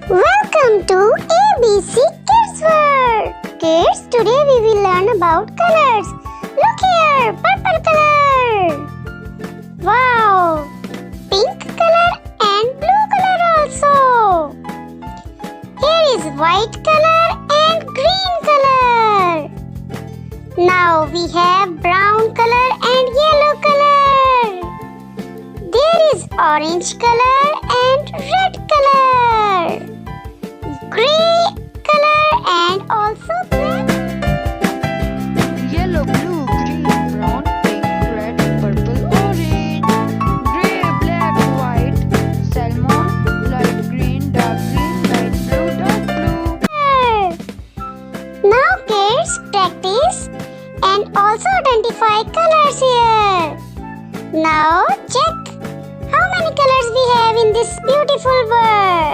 Welcome to ABC Kids World. Kids, today we will learn about colors. Look here, purple color. Wow, pink color and blue color also. Here is white color and green color. Now we have brown color and yellow color. There is orange color and red color. Grey color and also black. Yellow, blue, green, brown, pink, red, purple, orange. Grey, black, white, salmon, light green, dark blue, dark blue. Now kids, practice and also identify colors here. Now check how many colors we have in this beautiful world.